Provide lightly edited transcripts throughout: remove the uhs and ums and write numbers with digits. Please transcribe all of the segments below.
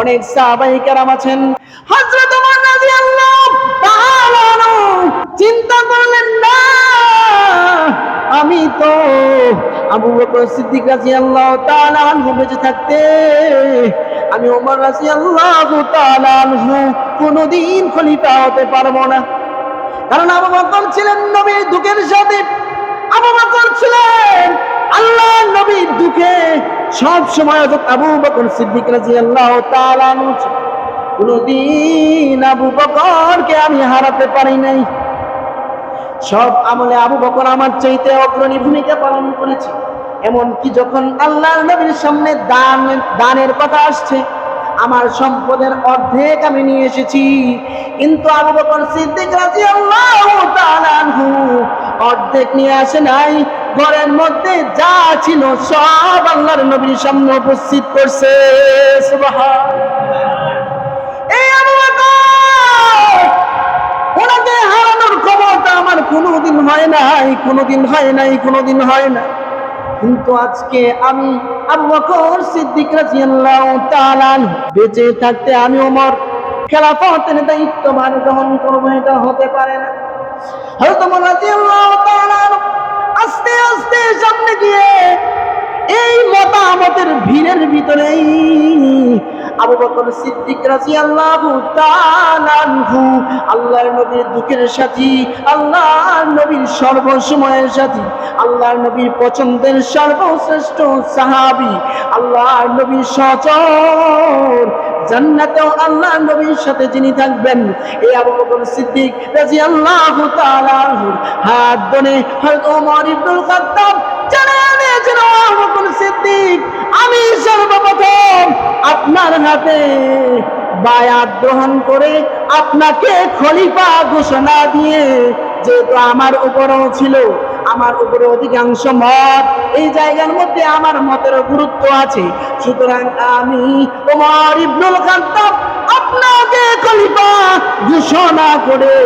অনেক সাহাবায়ে কেরাম আছেন। হযরত ওমর রাদিয়াল্লাহু তাআলা চিন্তা করলেন, না, আমি তো আবু বকর সিদ্দিক রাদিয়াল্লাহু তাআলা আনহু বেঁচে থাকতে আমি ওমর রাদিয়াল্লাহু তাআলা আনহু কোনদিন খলিফা হতে পারবো না। কারণ আবু বকর ছিলেন নবীর দুঃখের সাথে, আবু বকর ছিলেন আল্লাহর নবীর দুঃখে সব সময় আবু বকর সিদ্দিক রাদিয়াল্লাহু তাআলা আনহু কোনদিন আবু বকরকে আমি হারাতে পারি নাই। সব আমলে আবু বকর আমার চাইতে অগ্রণী ভূমিকা পালন করেছে। এমনকি যখন আল্লাহর নবীর সামনে দানের কথা আসছে, আমার সম্পদের অর্ধেক আমি নিয়ে এসেছি, কিন্তু আবু বকর সিদ্দিক রাদিয়াল্লাহু তাআলা আনহু অর্ধেক নিয়ে আসে নাই। ঘরের মধ্যে যা ছিল সব আল্লাহর নবীর সামনে উপস্থিত করছে। সুবহানাল্লাহ। এই আবু বকর, ওনাকে হারানোর ক্ষমতা আমার কোনোদিন হয় নাই। কিন্তু আজকে আমি আবু বকর সিদ্দিক রাদিয়াল্লাহু তাআলা বেঁচে থাকতে আমি ওমর খেলাফতের দায়িত্বভার গ্রহণ করব, এটা হতে পারে না। হযরত ওমর রাদিয়াল্লাহু তাআলা আস্তে আস্তে সামনে গিয়ে এই মতামতের ভিড়ের ভিতরেই আবু বকর সিদ্দিক রাদিয়াল্লাহু তাআলা আনহু আল্লাহর নবীর দুঃখের সাথী, আল্লাহর নবীর সর্বসময়ের সাথী, আল্লাহর নবীর পছন্দের সর্বশ্রেষ্ঠ সাহাবী, আল্লাহর নবীর সহচর, জান্নাতেও আল্লাহর নবীর সাথে যিনি থাকবেন, এই আবু বকর সিদ্দিক রাদিয়াল্লাহু তাআলা আনহু হাত ধরে হযরত ওমর ইবনুল খাত্তাব জানালেন, আবু বকর সিদ্দিক, আমি সর্বপ্রথম আপনার হাতে বায়াত গ্রহণ করে আপনাকে খলিফা ঘোষণা দিয়ে, যেহেতু আমার উপরও ছিল, আমার উপরে অধিকাংশ মত, এই জায়গার মধ্যে আমার মতেরও গুরুত্ব আছে, সুতরাং আমি ওমর ইবনুল খাত্তাব আপনাকে খলিফা ঘোষণা করে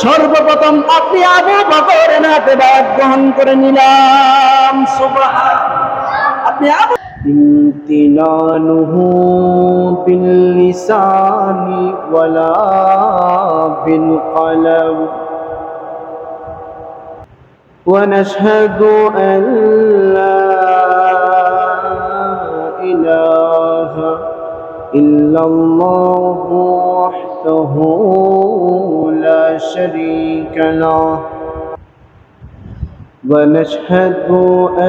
সর্বপ্রথম আপনি আবু বকরের হাতে বায়াত গ্রহণ করে নিলাম। সুবহানাল্লাহ। আপনি আবু ইমতিনানুহু বিল লিসানি ওয়ালা বিল কলম ونشهد أن لا إله إلا الله وحده لا شريك له ونشهد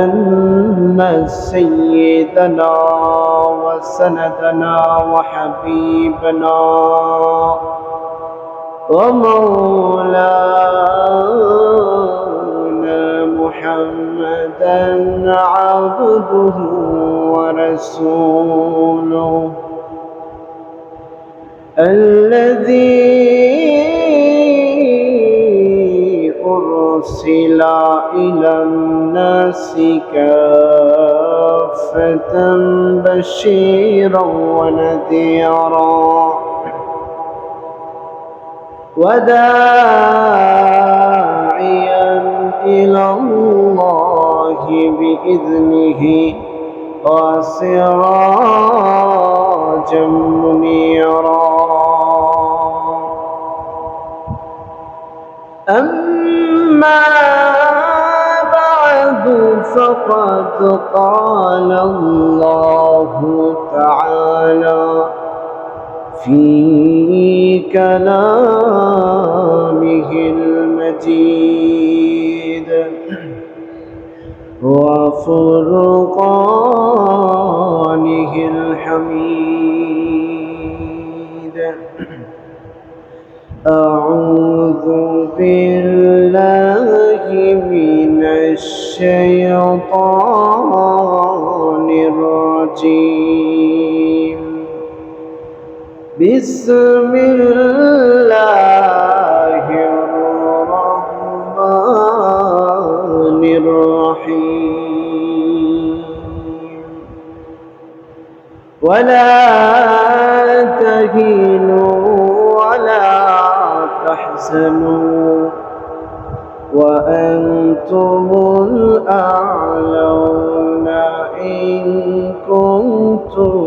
أن سيدنا وسندنا وحبيبنا ومولانا محمدا عبده ورسوله الذي أرسل إلى الناس كافة بشيرا ونذيرا وداعيا إلى الله بإذنه وسراجا منيرا. أما بعد فقد قال الله تعالى في كلامه المجيد وفرقانه الحميد. أعوذ بالله من الشيطان الرجيم. بسم الله الرحمن الرحيم. ولا تهنوا ولا تحزنوا وأنتم الأعلون إن كنتم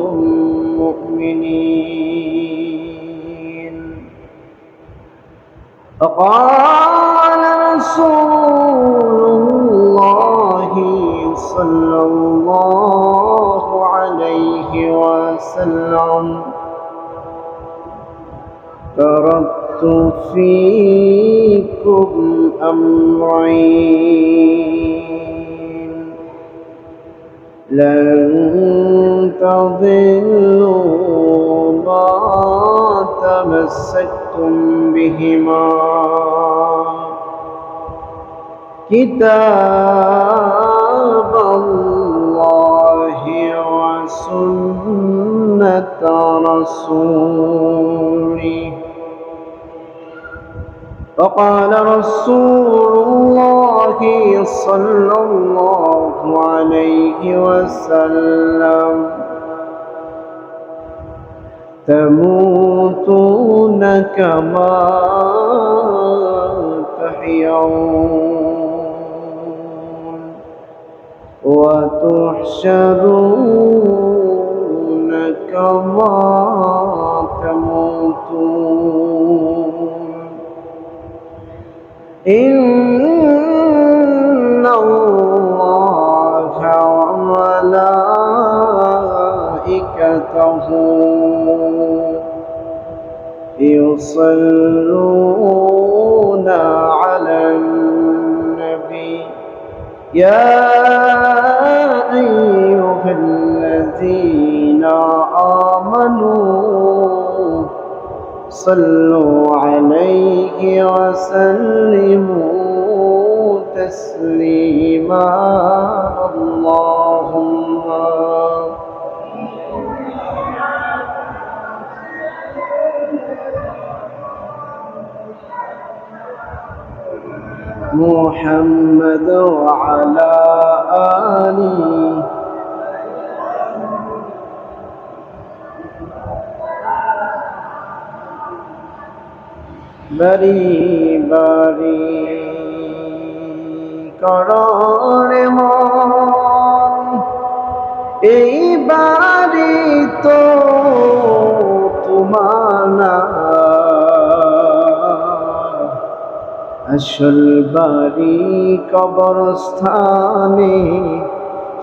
مؤمنين. فقال رسول الله صلى الله عليه وسلم تركت فيكم أمرين لن تضلوا ما تمسكتم بهما كتاب الله وسنة رسوله. فقال رسول الله صلى الله عليه وسلم تموتون كما تحيون وتحشرون كما تموتون إن الله وملائكته يصلون على النبي يا أيها الذين آمنوا صلوا عليه وسلموا تسليما. اللهم محمد وعلى آله বারি বারি কররে মন এই বাড়ি তো তোমার না আসল বাড়ি কবরস্থানে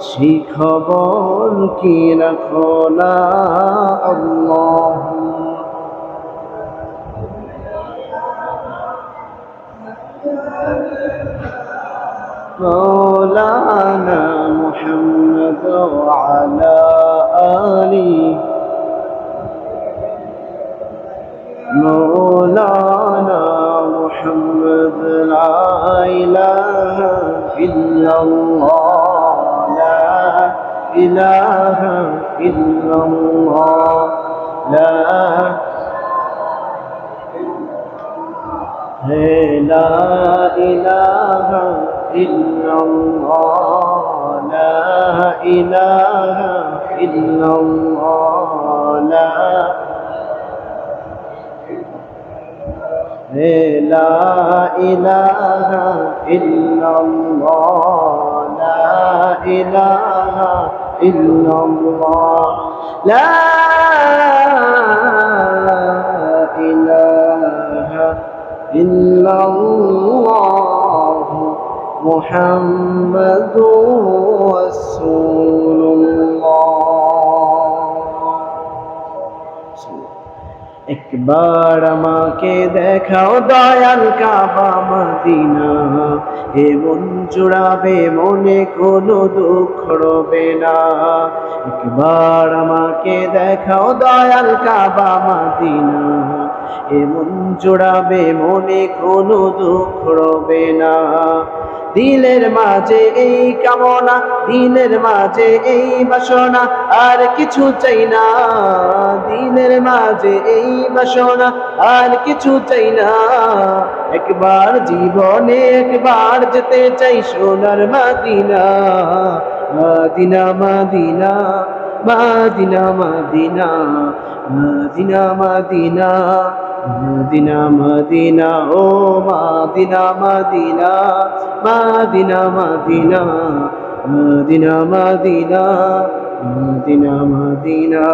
সেই খবর কি রাখো না। আল্লাহ مولانا محمد وعلى آله مولانا محمد لا إله إلا الله لا إله إلا الله لا إله إلا الله لا إله إلا الله لا إله إلا الله لا إله إلا الله لا إله إلا الله محمد رسول الله. একবার আমাকে দেখাও দয়াল কাবা মদিনা এ মন জুড়াবে মনে কোনো দুঃখ রবে না। একবার আমাকে দেখাও দয়াল কাবা মদিনা এ মন জুড়াবে মনে কোনো দুঃখ রবে না। দিলের মাঝে এই কামনা দিলের মাঝে এই বাসনা আর কিছু চাই না। দিলের মাঝে এই বাসনা আর কিছু চাই না। একবার জীবনে একবার যেতে চাই সোনার মদিনা মদিনা মদিনা মদিনা মদিনা মদিনা মদিনা মদিনা মদিনা ও মদিনা মদিনা মদিনা মদিনা মদিনা মদিনা মদিনা মদিনা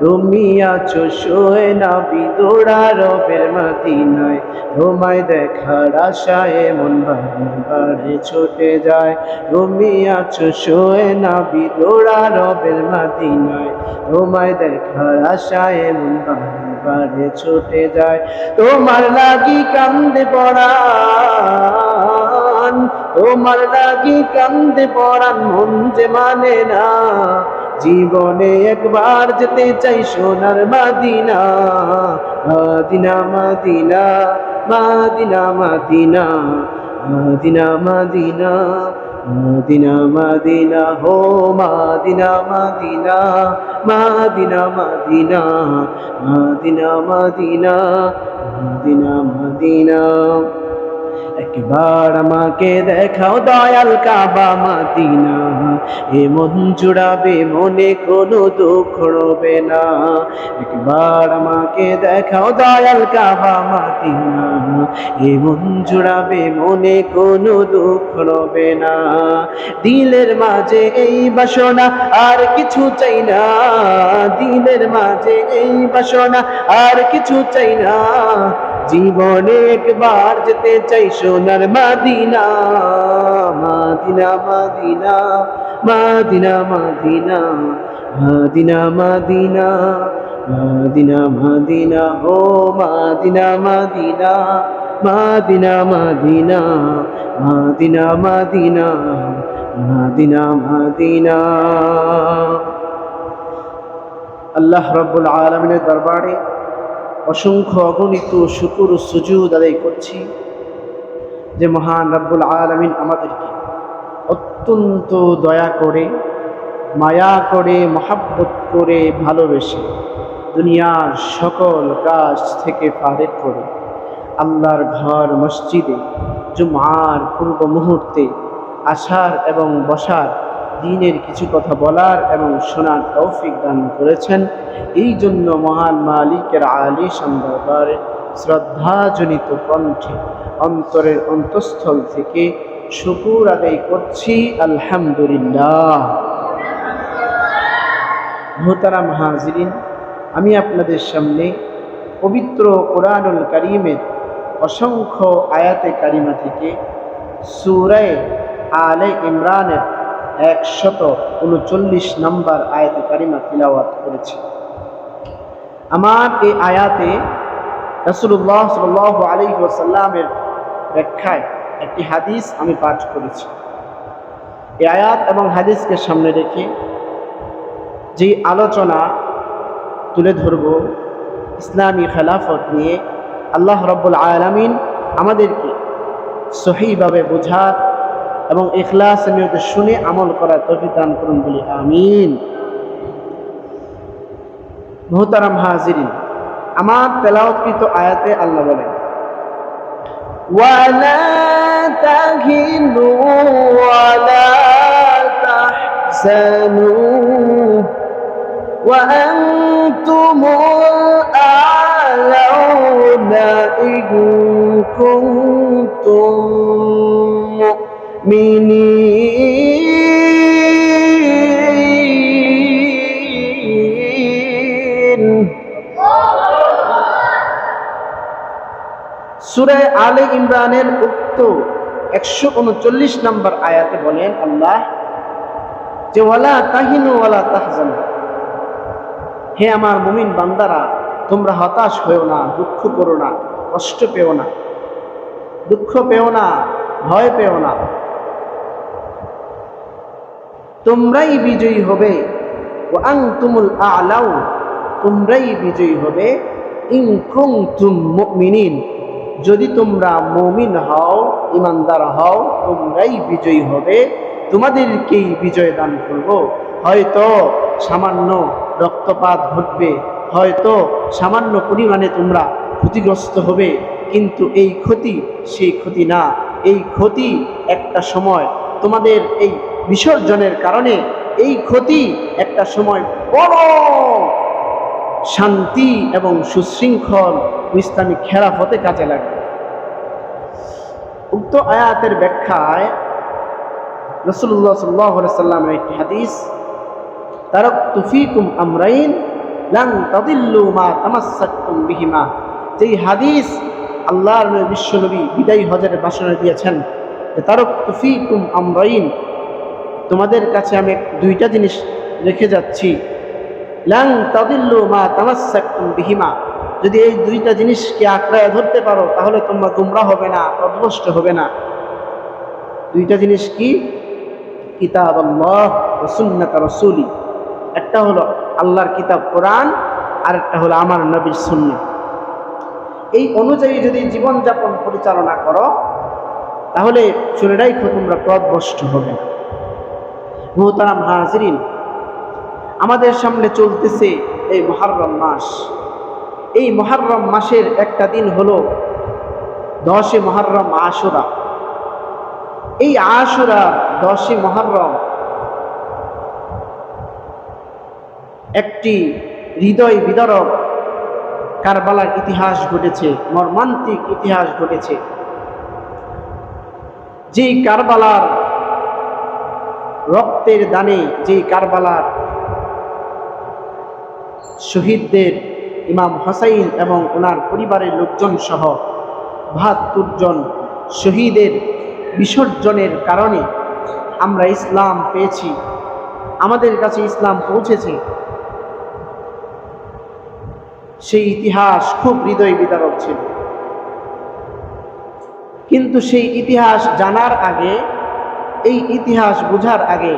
তুমি আছো শোয়ে নবী দৌড়া রবের মদিনায়, তোমায় দেখার আশায় মন বারে বারে ছুটে যায়। তুমি আছো শোয়ে নবী দৌড়া রবের মদিনায়, তোমায় দেখার আশায় মন বারে বারে ছুটে যায়। তোমার লাগি কান্দে পরাণ, তোমার লাগি কান্দে পরাণ, মন যে মানে না। জীবনে একবার যেতে চাই সোনার মদিনা, মদিনা মদিনা মদিনা মদিনা মদিনা মদিনা মদিনা মদিনা হো মদিনা মদিনা মদিনা মদিনা মদিনা মদিনা মদিনা মদিনা। একবার আমাকে দেখাও দয়াল কাবা মদিনা, এ মন জুড়াবে মনে কোনো দুঃখ রবে না। একবার আমাকে দেখাও দয়াল কাবা মদিনা, এ মন জুড়াবে মনে কোনো দুঃখ রবে না। দিলের মাঝে এই বাসনা আর কিছু চাই না, দিলের মাঝে এই বাসনা আর কিছু চাই না। জীবনে একবার যেতে চাই সোনার মদিনা, মদিনা মদিনা মদিনা মদিনা মদিনা মদিনা মদিনা মদিনা হো মদিনা মদিনা মদিনা মদিনা মদিনা মদিনা মদিনা মদিনা। আল্লাহ রাব্বুল আলামিনের দরবারে অসংখ্য অগণিত শুকর ও সুজুদ আদায় করছি যে মহান রব্বুল আলামিন আমাদেরকে অত্যন্ত দয়া করে, মায়া করে, মহাব্বত করে, ভালোবেসে দুনিয়ার সকল কাজ থেকে ফারেক করে আল্লাহর ঘর মসজিদে জুমআর পূর্ব মুহূর্তে আসার এবং বসার, দ্বীনের কিছু কথা বলার এবং শোনার তৌফিক দান করেছেন। এই জন্য মহান মালিকের আলিশান দরবারে শ্রদ্ধাজনিত কণ্ঠে অন্তরের অন্তঃস্থল থেকে শুকর আদায় করছি আলহামদুলিল্লাহ। মুহতারাম হাজিরিন, আমি আপনাদের সামনে পবিত্র কোরআনুল কারীমের অসংখ্য আয়াতে কারিমা থেকে সূরা আলে ইমরানের 139 নম্বর আয়াতে কারিমা তিলাওয়াত করেছি। আমার এই আয়াতে রাসূলুল্লাহ সাল্লাল্লাহু আলাইহি ওয়াসাল্লামের ব্যাখ্যায় একটি হাদিস আমি পাঠ করেছি। এই আয়াত এবং হাদিসকে সামনে রেখে যে আলোচনা তুলে ধরব ইসলামী খেলাফত নিয়ে, আল্লাহ রাব্বুল আলামিন আমাদেরকে সহিভাবে বোঝার এবং ইখলাস নিয়তে শুনে আমল করার তৌফিক দান করুন বলি আমিন। মুহতারাম হাজিরিন, আমার তেলাওয়াতকৃত আয়াতে আল্লাহ বলেন, ওয়ালা তাহিনু ওয়ালা তাহজানু ওয়া আনতুমুল আ'লাউনা ইন কুনতুম মুমিনিন। সূরা আলে ইমরানের উক্ত 139 নম্বর আয়াতে বলেন আল্লাহ যে ওয়ালা তাহিনু ওয়ালা তাহজানু, হে আমার মুমিন বান্দারা, তোমরা হতাশ হয়েও না, দুঃখ করো না, কষ্ট পেও না, দুঃখ পেও না, ভয় পেও না, তোমরাই বিজয়ী হবে। ওয়া আনতুমুল আ'লাউ, তোমরাই বিজয়ী হবে। ইন কুনতুম মুমিনিন, যদি তোমরা মুমিন হও, ইমানদার হও, তোমরাই বিজয়ী হবে, তোমাদেরকেই বিজয় দান করব। হয়তো সামান্য রক্তপাত ঘটবে, হয়তো সামান্য পরিমাণে তোমরা ক্ষতিগ্রস্ত হবে, কিন্তু এই ক্ষতি সেই ক্ষতি না। এই ক্ষতি একটা সময় তোমাদের এই বিসর্জনের কারণে, এই ক্ষতি একটা সময় বড় শান্তি এবং সুশৃঙ্খল ইসলামিক খেলাফতে কাজে লাগবে। উক্ত আয়াতের ব্যাখ্যায় রাসূলুল্লাহ সাল্লাল্লাহু আলাইহি ওয়াসাল্লামের একটি হাদিস, তারাকতু ফীকুম আমরাইন লান তাদিল্লু মা তামাসসাকতুম বিহিমা। যেই হাদিস আল্লাহর বিশ্বনবী বিদায়ী হজের ভাষণে দিয়েছেন, তারাকতু ফীকুম আমরাইন, তোমাদের কাছে আমি দুইটা জিনিস রেখে যাচ্ছি, লান তাদিল্লু মা তামাসসাকতুম বিহিমা, যদি এই দুইটা জিনিসকে আঁকড়ায় ধরতে পারো তাহলে তোমরা গুমরাহ হবে না, পথভ্রষ্ট হবে না। দুইটা জিনিস কি? কিতাব আল্লাহ ওয়া সুন্নাত রাসূলি, একটা হলো আল্লাহর কিতাব কোরআন, আর একটা হলো আমার নবীর সুন্নাহ। এই অনুযায়ী যদি জীবনযাপন পরিচালনা করো তাহলে শুনে রাখো তোমরা পথভ্রষ্ট হবে না। মুহতারাম হাজিরিন, আমাদের সামনে চলতেছে এই মুহররম মাস। এই মুহররম মাসের একটা দিন হলো 10 মুহররম আশুরা। এই আশুরা 10 মুহররম একটি হৃদয় বিদারক কারবালার ইতিহাস ঘটেছে, মর্মান্তিক ইতিহাস ঘটেছে। যেই কারবালার রক্তের দানে, যেই কারবালার শহীদদের ইমাম হোসাইন এবং ওনার পরিবারের লোকজন সহ ৭২ জন শহীদের বিসর্জনের কারণে আমরা ইসলাম পেয়েছি, আমাদের কাছে ইসলাম পৌঁছেছে। সেই ইতিহাস খুব হৃদয় বিদারক ছিল। কিন্তু সেই ইতিহাস জানার আগে, এই ইতিহাস বোঝার আগে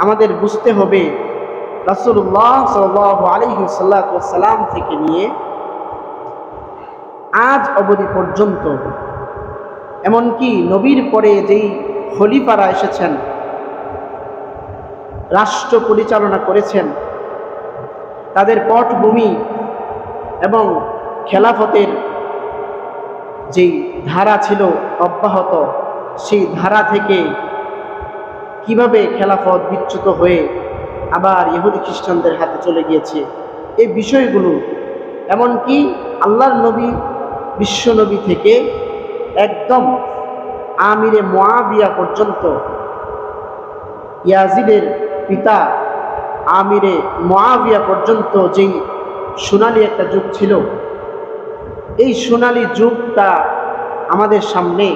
আমাদের বুঝতে হবে রাসূলুল্লাহ সাল্লাল্লাহু আলাইহি ওয়াসাল্লাম থেকে নিয়ে আজ অবধি পর্যন্ত, এমনকি নবীর পরে যেই খলিফারা এসেছেন, রাষ্ট্র পরিচালনা করেছেন, তাদের পটভূমি এবং খেলাফতের যেই ধারা ছিল অব্যাহত, সেই ধারা থেকে কিভাবে খেলাফত বিচ্যুত হয়ে আবার ইহুদি খ্রিস্টানদের হাতে চলে গিয়েছে, এই বিষয়গুলো, এমনকি আল্লাহর নবী বিশ্বনবী থেকে একদম আমিরে মুআবিয়া পর্যন্ত, ইয়াজিদের পিতা আমিরে মুআবিয়া পর্যন্ত যেই সোনালী একটা যুগ ছিল, এই সোনালী যুগটা আমাদের সামনে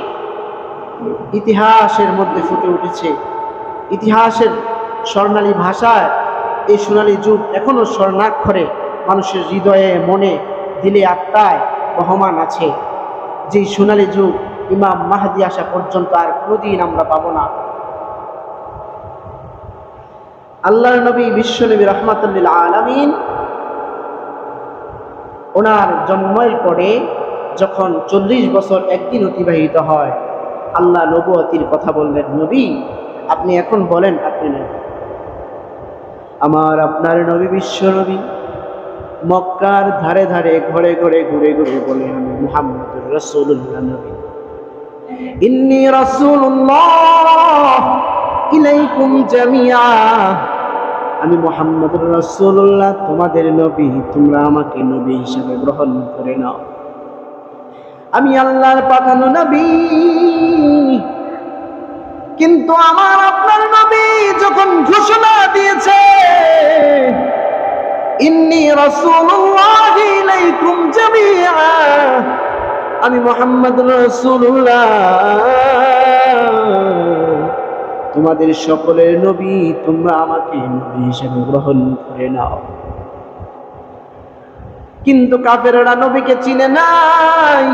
ইতিহাসের মধ্যে ফুটে উঠেছে। ইতিহাসের স্বর্ণালী ভাষায় এই সোনালী যুগ এখনো স্বর্ণাক্ষরে মানুষের হৃদয়ে, মনে, দিলে, আত্মায় বহমান আছে। যেই সোনালী যুগ ইমাম মাহদী আসা পর্যন্ত আর কোনোদিন আমরা পাবো না। আল্লাহর নবী বিশ্বনবী রাহমাতুল লিল আলামিন, ওনার জন্মের পরে যখন 40 বছর একদিন অতিবাহিত হয়, আল্লাহ নবুয়তির কথা বললেন, নবী আপনি এখন বলেন আপনি নবী। আমার আপনার নবী বিশ্বনবী মক্কার ধারে ধারে, ঘরে ঘরে, ঘুরে ঘুরে বলে, আমি মুহাম্মদুর রাসূলুল্লাহ নবী, ইন্নী রাসূলুল্লাহ ইলাইকুম জামিআ, আমি মুহাম্মদুর রাসূলুল্লাহ তোমাদের নবী, তোমরা আমাকে নবী হিসেবে গ্রহণ করে নাও। আমি আল্লাহর পাঠানো নবী। কিন্তু আমার আপনার নবী যখন ঘোষণা দিয়েছে, ইন্নী রাসূলুল্লাহ ইলাইকুম জামিআ, আমি মুহাম্মদুর রাসূলুল্লাহ তোমাদের সকলের নবী, তোমরা আমাকে নবী হিসেবে গ্রহণ করে নাও। কিন্তু কাফেররা নবীকে চিনে নাই।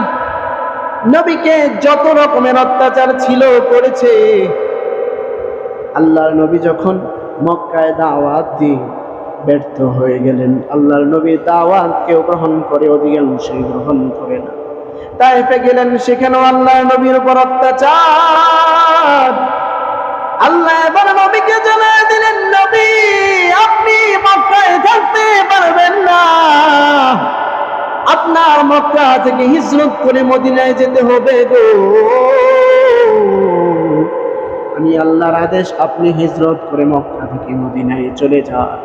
নবীকে যত রকমের অত্যাচার ছিল করেছে। আল্লাহর নবী যখন মক্কায় দাওয়াত দিয়ে ব্যর্থ হয়ে গেলেন, আল্লাহর নবীর দাওয়াত কেউ গ্রহণ করে, অধিকাংশই গ্রহণ করে না। তাইফে গেলেন, সেখানেও আল্লাহর নবীর উপর অত্যাচার। আল্লাহ এবার নবীকে জানায় দিলেন, নবী আপনি মক্কায় থাকতে পারবেন না, আপনার মক্কা থেকে হিজরত করে মদিনায় যেতে হবে গো। আমি আল্লাহর আদেশ, আপনি হিজরত করে মক্কা থেকে মদিনায় চলে যান।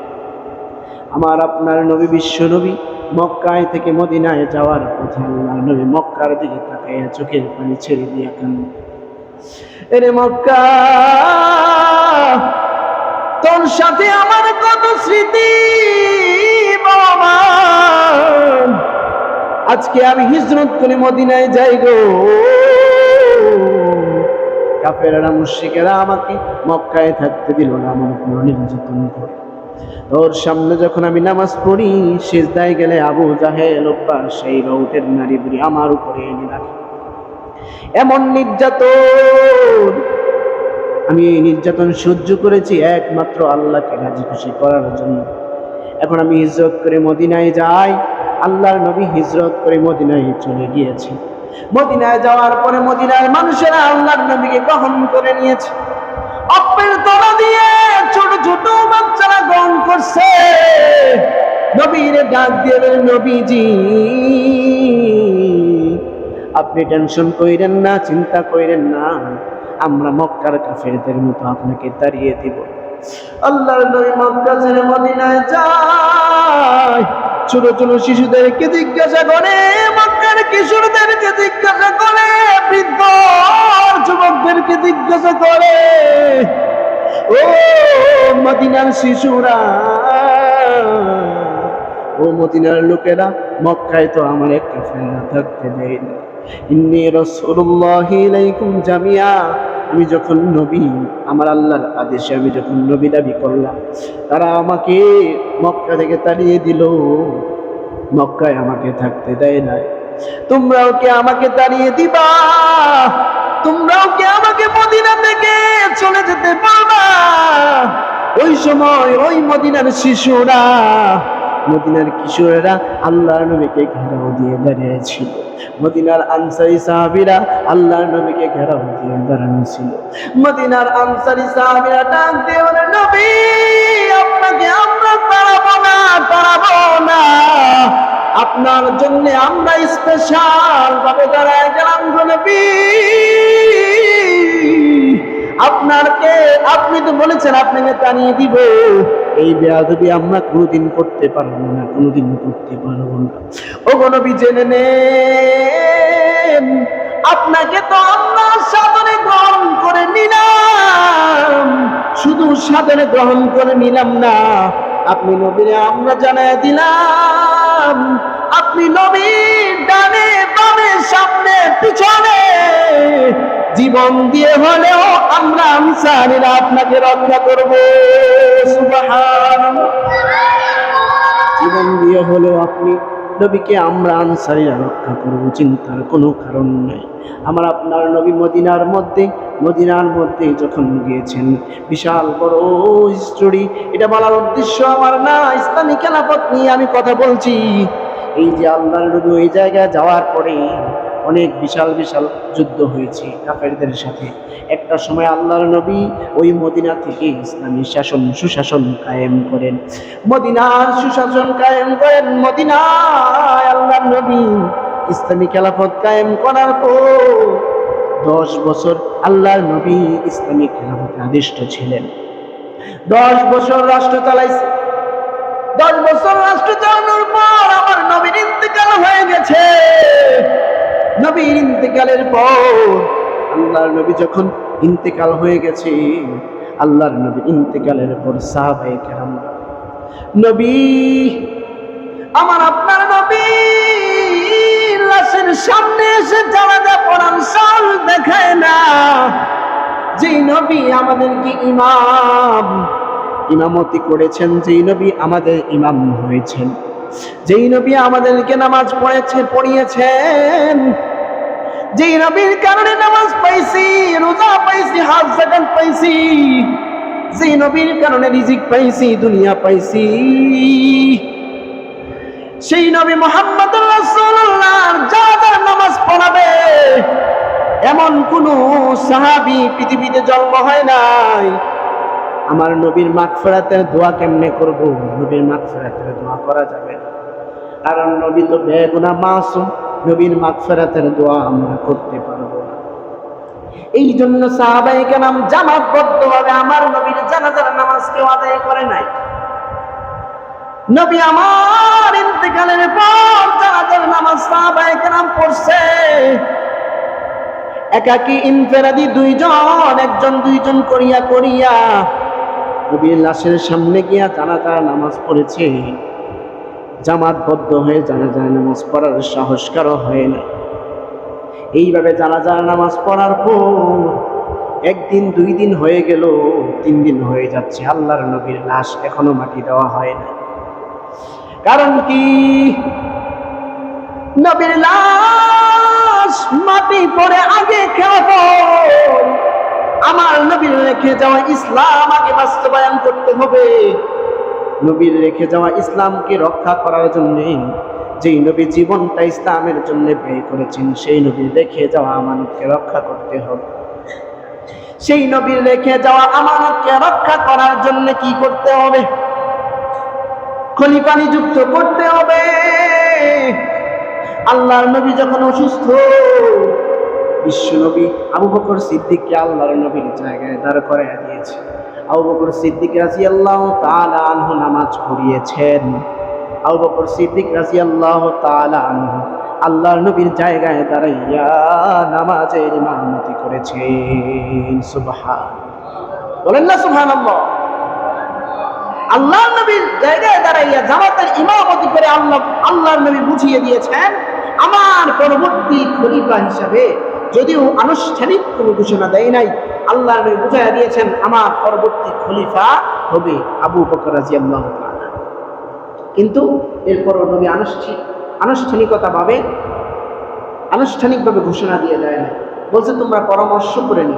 আমার আপনার নবী বিশ্ব নবী মক্কায় থেকে মদিনায় যাওয়ার পথে আল্লাহর নবী মক্কার দিকে তাকাইয়া চোখের পানি ছেড়ে দিয়া কান্না, এরে মক্কা, তোর সাথে আমার কত স্মৃতি কওমান, আজকে আমি হিজরত করে মদিনায় যাই গো। কাফেররা মুশরিকেরা আমাকে মক্কায় থাকতে দিল না, আমার উপর নির্যাতন করে। ওর সামনে যখন আমি নামাজ পড়ি, সিজদায় গেলে আবু জাহেল সেই উটের নারী বুড়ি আমার উপরে এনে রাখে। এমন নির্যাতন, আমি এই নির্যাতন সহ্য করেছি একমাত্র আল্লাহকে রাজি খুশি করার জন্য। এখন আমি হিজরত করে মদিনায় যাই। আল্লাহর নবী হিজরত করে মদিনায় চলে গিয়েছে। মদিনায় যাওয়ার পরে মদিনার মানুষেরা আল্লাহর নবীকে গ্রহণ করে নিয়েছে। অপ্পের তলা দিয়ে ছোট ছোট বাচ্চারা গ্রহণ করছে। নবীর ডাক দিয়ে বলেন, নবীজি আপনি টেনশন কইরেন না, চিন্তা কইরেন না, আমরা মক্কার কাফেরদের মতো আপনাকে তাড়িয়ে দিব। আল্লাহর নবী মক্কা ছেড়ে মদিনায় যায়। ছোট ছোট শিশুদেরকে জিজ্ঞাসা করে, মক্কার কিশোরদেরকে জিজ্ঞাসা করে, বৃদ্ধ যুবকদেরকে জিজ্ঞাসা করে, ও মদিনার শিশুরা, ও মদিনার লোকেরা, মক্কায় তো আমার একটা ফেরা থাকতে দেয় না। ইন্নী রাসূলুল্লাহি ইলাইকুম জামিয়া, আমি যখন নবী, আমার আল্লাহর আদেশে আমি যখন নবী দাবি করলাম, তারা আমাকে মক্কা থেকে তাড়িয়ে দিল, মক্কায় আমাকে থাকতে দেয় নাই। তোমরাও কি আমাকে তাড়িয়ে দিবা? তোমরাও কি আমাকে মদিনা থেকে চলে যেতে পারবা? ওই সময় ওই মদিনার শিশুরা, মদিনার কিশোরেরা আল্লাহর নবীকে ঘেরাও দিয়ে দাঁড়িয়েছিল। মদিনার আনসারী সাহাবীরা আল্লাহর নবীকে ঘেরাও দিয়ে দাঁড়ানো ছিল। মদিনার আনসারী সাহাবীরা ডাক দিয়ে বলে, নবী আপনাকে আমরা তাড়াবো না, তাড়াবো না, আপনার জন্য আমরা স্পেশাল ভাবে দাঁড়ায় গেলাম গো নবী। আপনাকে, আপনি তো বলেছেন আপনাকে তাড়িয়ে দিব, এই বেয়াদবি আমরা কোনোদিন করতে পারবো না, কোনোদিন করতে পারবো না। ও গো নবী জেনে নেন, আপনাকে তো আমরা সাদরে গ্রহণ করে নিলাম, শুধু সাদরে গ্রহণ করে নিলাম না, আপনি নবীরে আমরা জানায় দিলাম, আপনি নবীর ডানে বামে সামনে পিছনে জীবন দিয়ে হলেও আমরা আনসারীরা আপনাকে রক্ষা করব। সুবহানাল্লাহ। জীবন দিয়ে হলেও আপনি নবীকে আমরা আনসারীরা রক্ষা করব, চিন্তার কোনো কারণ নাই। আমার আপনার নবী মদিনার মধ্যে যখন গিয়েছেন, বিশাল বড় স্টোরি, এটা বলার উদ্দেশ্য আমার না, ইসলামী খেলাফত নিয়ে আমি কথা বলছি। এই যে আল্লাহর নবী ওই জায়গায় যাওয়ার পরে অনেক বিশাল বিশাল যুদ্ধ হয়েছে কাফেরদের সাথে। একটা সময় আল্লাহর নবী ওই মদিনা থেকে ইসলামী সুশাসন কায়েম করেন, মদিনার সুশাসন কায়েম করেন। মদিনায় আল্লাহর নবী ইসলামী খেলাফত কায়েম করার পর 10 বছর আল্লাহর নবী ইসলামী খেলাফতে আদিষ্ট ছিলেন। 10 বছর রাষ্ট্র চালাইছে। 10 বছর রাষ্ট্র চালানোর পর আমার নবীর ইন্তেকাল হয়ে গেছে। নবীর ইন্তেকালের পর, আল্লাহর নবী যখন ইন্তেকাল হয়ে গেছে, আল্লাহর নবী ইন্তেকালের পর সাহাবায়ে কেরাম, নবী আমার আপনার নবী লাশের সামনে এসে জানাজা পড়ান সাল দেখায় না। যেই নবী আমাদেরকে ইমামতি করেছেন, যেই নবী আমাদের ইমাম হয়েছেন, যেই নবী আমাদেরকে নামাজ পড়িয়েছেন, যেই নবীর কারণে নামাজ পাইছি, রোজা পাইছি, হজ যাকাত পাইছি, যেই নবীর কারণে রিজিক পাইছি, দুনিয়া পাইছি, সেই নবী মুহাম্মদুর রাসূলুল্লাহর জানাজার নামাজ পড়াবে এমন কোন সাহাবী পৃথিবীতে জন্ম হয় নাই। আমার নবীর মাগফিরাতের দোয়া কেমনে করব? নবীর মাগফিরাতের দোয়া করা যাবে না, কারণ নবী তো বেগুনাহ মাসুম, নবীর মাগফিরাতের দোয়া আমরা করতে পারবো না। এই জন্য সাহাবায়ে কেরাম জামাতবদ্ধভাবে আমার নবীর জানাজার নামাজ কেউ আদায় করে নাই। নবী আমার ইন্তেকালের পর জানাজার নামাজ সাহাবায়ে কেরাম পড়ছে। একাকী ইনফেরাদি একজন দুইজন করিয়া নবীর লাশের সামনে গিয়া জানাজার নামাজ পড়েছে। জামাতবদ্ধ হয়ে জানাজার নামাজ পড়ার সাহস কারো হয় না। এইভাবে জানাজার নামাজ পড়ার পর একদিন 2 দিন হয়ে গেল, 3 দিন হয়ে যাচ্ছে, আল্লাহর নবীর লাশ এখনো মাটি দেওয়া হয় না। কারণ কি? নবীর লাশ মাটি পড়ে আগে খেলাফত, আমার নবীর রেখে যাওয়া ইসলাম আগে বাস্তবায়ন করতে হবে। নবীর রেখে যাওয়া ইসলামকে রক্ষা করার জন্য যেই নবী জীবনটা ইসলামের জন্য ব্যয় করেছেন, সেই নবীর রেখে যাওয়া আমানতকে রক্ষা করতে হবে। সেই নবীর রেখে যাওয়া আমানতকে রক্ষা করার জন্য কি করতে হবে? খলিফা নিযুক্ত করতে হবে। আল্লাহর নবী যখন অসুস্থ, বিশ্ব নবী আবু বকর সিদ্দিককে আল্লাহর নবীর জায়গায় দাঁড় করাইয়া দিয়েছে। আবু বকর সিদ্দিক রাদিয়াল্লাহু তাআলা আনহু নামাজ পড়িয়েছেন। আবু বকর সিদ্দিক রাদিয়াল্লাহু তাআলা আনহু আল্লাহর নবীর জায়গায় দাঁড়াইয়া নামাজের ইমামতি করেছেন। সুবহানাল্লাহ, বলেন না সুবহানাল্লাহ। আল্লাহর নবীর জায়গায় দাঁড়াইয়া জামাতের ইমামতি করে আল্লাহর নবী বুঝিয়ে দিয়েছেন, আমার পরবর্তী খলিফা হিসাবে, যদিও আনুষ্ঠানিক কোনো ঘোষণা দেয় নাই, আল্লাহর নবী বুঝাইয়া দিয়েছেন আমার পরবর্তী খলিফা হবে আবু বকর রাদিয়াল্লাহু তাআলা। কিন্তু এরপরও নবী আনুষ্ঠানিকভাবে ঘোষণা দিয়ে যায় না, বলছে তোমরা পরামর্শ করে নি।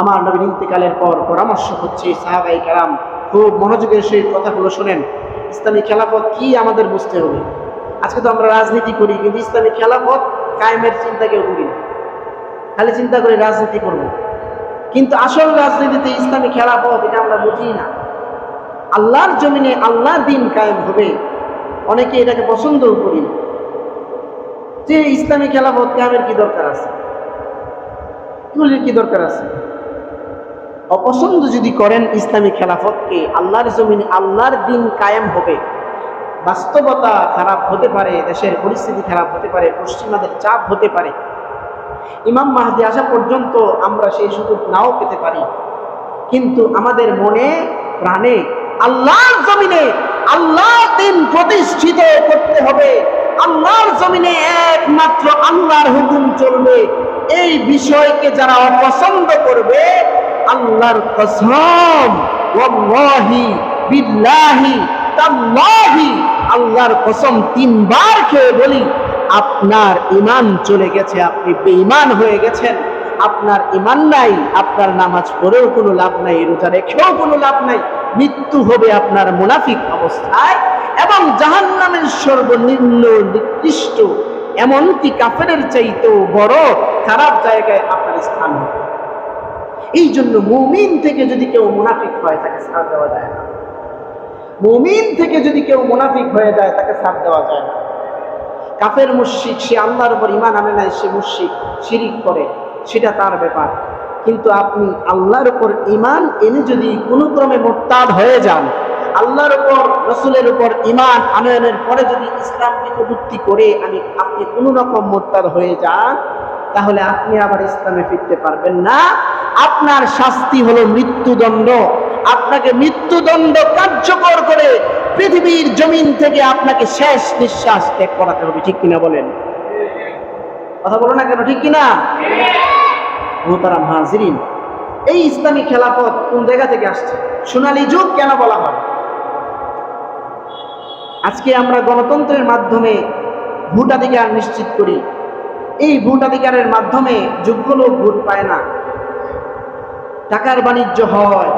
আমার নবীর ইন্তেকালের পর পরামর্শ হচ্ছে, সাহাবায়ে কেরাম খুব মনোযোগের সহিত কথাগুলো শোনেন। ইসলামী খেলাফত কি আমাদের বুঝতে হবে। আজকে তো আমরা রাজনীতি করি, কিন্তু ইসলামী খেলাফত কায়েমের চিন্তা কেউ করি না, খালি চিন্তা করি রাজনীতি করব। কিন্তু আসল রাজনীতিতে ইসলামী খেলাফত এটা আমরা বুঝি না। আল্লাহর জমিনে আল্লাহর দিন কায়েম হবে, অনেকে এটাকে পছন্দও করি না। যে ইসলামী খেলাফত কায়েমের কি দরকার আছে, এগুলির কি দরকার আছে? অপছন্দ যদি করেন ইসলামী খেলাফতকে, আল্লাহর জমিনে আল্লাহর দিন কায়েম হবে। বাস্তবতা খারাপ হতে পারে, দেশের পরিস্থিতি খারাপ হতে পারে, পশ্চিমাদের চাপ হতে পারে, ইমাম মাহদী আসা পর্যন্ত আমরা সেই সুযোগ নাও পেতে পারি। কিন্তু আমাদের মনে প্রাণে আল্লাহর জমিনে আল্লাহর দিন প্রতিষ্ঠিত করতে হবে। আল্লাহর জমিনে একমাত্র আল্লাহর হুকুম চলবে। এই বিষয়কে যারা অপছন্দ করবে, আল্লাহর কসম, ওয়াল্লাহি বিল্লাহি তাল্লাহি, আল্লাহর কসম 3 বার খেয়ে বলি, আপনার ঈমান চলে গেছে, আপনি বেঈমান হয়ে গেছেন। আপনার ঈমান নাই, আপনার নামাজ পড়েও কোনো লাভ নাই, রোজা রেখেও কোনো লাভ নাই। মৃত্যু হবে আপনার মুনাফিক অবস্থায়, এবং জাহান্নামের সর্বনিম্ন নিকৃষ্ট, এমনকি কাফেরের চাইতেও বড় খারাপ জায়গায় আপনার স্থান হবে। এই জন্য মুমিন থেকে যদি কেউ মুনাফিক হয়, তাকে ছাড় দেওয়া যায় না। মুমিন থেকে যদি কেউ মুনাফিক হয়ে যায়, তাকে ছাড় দেওয়া যায় না। কাফের মুশরিক, সে আল্লাহর উপর ঈমান আনে নাই, সে মুশরিক, শিরিক করে, সেটা তার ব্যাপার। কিন্তু আপনি আল্লাহর উপর ঈমান এনে যদি কোনো ক্রমে মুরতাদ হয়ে যান, আল্লাহর উপর, রাসূলের উপর ঈমান আনয়নের পরে যদি ইসলামকে কটূক্তি করে আপনি কোনো রকম মুরতাদ হয়ে যান, তাহলে আপনি আবার ইসলামে ফিরতে পারবেন না। আপনার শাস্তি হলো মৃত্যুদণ্ড। আপনাকে মৃত্যুদণ্ড কার্যকর করে পৃথিবীর জমিন থেকে আপনাকে শেষ নিঃশ্বাস ত্যাগ করাতে হবে। ঠিক কিনা বলেন? কথা বলো না কেন, ঠিক কিনা? মুহতারাম হাজিরিন, এই ইসলামী খেলাফত কোন জায়গা থেকে আসছে? সোনালী যুগ কেন বলা হয়? আজকে আমরা গণতন্ত্রের মাধ্যমে ভোটাধিকার নিশ্চিত করি। এই ভোটাধিকারের মাধ্যমে যোগ্য লোক ভোট পায় না, টাকার বাণিজ্য হয়,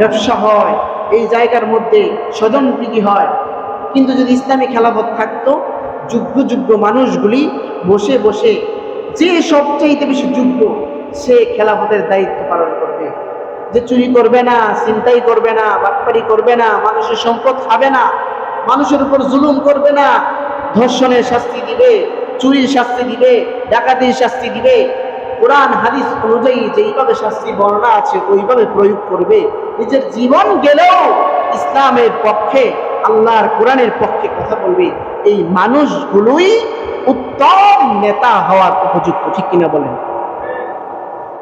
ব্যবসা হয়, এই জায়গার মধ্যে স্বজনপ্রীতি হয়। কিন্তু যদি ইসলামী খেলাফত থাকতো, যোগ্য মানুষগুলি বসে বসে যে সবচেয়ে বেশি যোগ্য, সে খেলাফতের দায়িত্ব পালন করবে। যে চুরি করবে না, ছিনতাই করবে না, বাটপারি করবে না, মানুষের সম্পদ খাবে না, মানুষের উপর জুলুম করবে না, ধর্ষণের শাস্তি দিবে, চুরির শাস্তি দিবে, ডাকাতির শাস্তি দিবে, কোরআন হাদিস অনুযায়ী যেইভাবে শাস্তি বর্ণনা আছে ওইভাবে প্রয়োগ করবে। নিজের জীবন গেলেও ইসলামের পক্ষে, আল্লাহর কোরআনের পক্ষে কথা বলবে। এই মানুষগুলোই উত্তম নেতা হওয়ার উপযুক্ত। ঠিক কিনা বলেন?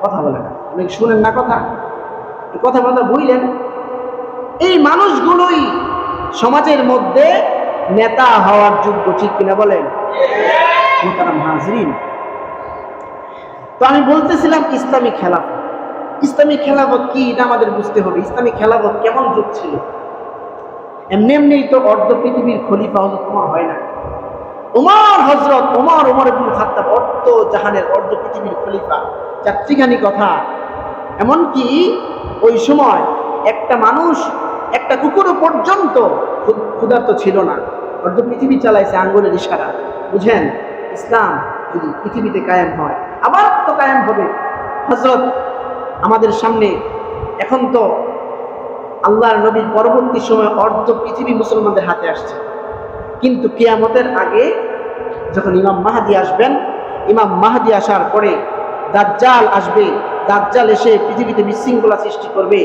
কথা বলে না, অনেক শুনেন না কথা, কথা বলতে বুঝলেন? এই মানুষগুলোই সমাজের মধ্যে নেতা হওয়ার যোগ্য, ঠিক কিনা বলেন? মুহতারাম হাজরিন, তো আমি বলতেছিলাম ইসলামী খেলাফত। ইসলামী খেলাফত কি এটা আমাদের বুঝতে হবে। ইসলামী খেলাফত কেমন যুগ ছিল? এমনি এমনি তো অর্ধ পৃথিবীর খলিফা হযরত ওমর হয় না। হযরত ওমর ইবনে খাত্তাব অর্ধ জাহানের অর্ধ পৃথিবীর খলিফা, চারটিখানি কথা। এমনকি ওই সময় একটা মানুষ, একটা কুকুরও পর্যন্ত ক্ষুধার্ত ছিল না। অর্ধ পৃথিবী চালাইছে আঙ্গুলের ইশারা। বুঝেন, ইসলাম যদি পৃথিবীতে কায়েম হয়, আবার তো কায়েম হবে। হযরত আমাদের সামনে এখন তো আল্লাহর নবীর পরবর্তী সময় অর্ধ পৃথিবী মুসলমানদের হাতে আসছে, কিন্তু কিয়ামতের আগে যখন ইমাম মাহদী আসবেন, ইমাম মাহদী আসার পরে দাজ্জাল আসবে। দাজ্জাল এসে পৃথিবীতে বিশৃঙ্খলা সৃষ্টি করবে।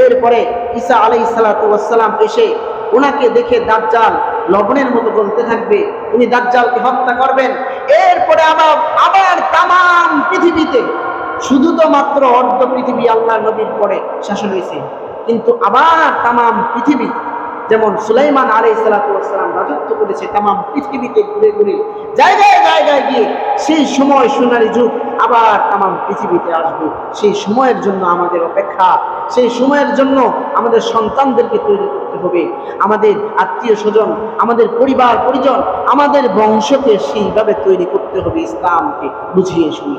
এরপরে ঈসা আলাইহিস সালাতু ওয়াস সালাম এসে ওনাকে দেখে দাজ্জাল লবণের মতো গলতে থাকবে। উনি দাজ্জালকে হত্যা করবেন। এরপরে আবার তামাম পৃথিবীতে, শুধু তো মাত্র অর্ধ পৃথিবী আল্লাহর নবীর পরে শাসন হয়েছে, কিন্তু আবার তামাম পৃথিবী, যেমন সুলাইমান আলাইহিস সালাতু ওয়াস সালাম রাজত্ব করেছে তামাম পৃথিবীতে ঘুরে ঘুরে, জায়গায় জায়গায় গিয়ে, সেই সময় সোনালী যুগ আবার তামাম পৃথিবীতে আসবে। সেই সময়ের জন্য আমাদের অপেক্ষা, সেই সময়ের জন্য আমাদের সন্তানদেরকে তৈরি করতে হবে, আমাদের আত্মীয় স্বজন, আমাদের পরিবার পরিজন, আমাদের বংশকে সেইভাবে তৈরি করতে হবে, ইসলামকে বুঝিয়ে শুনি।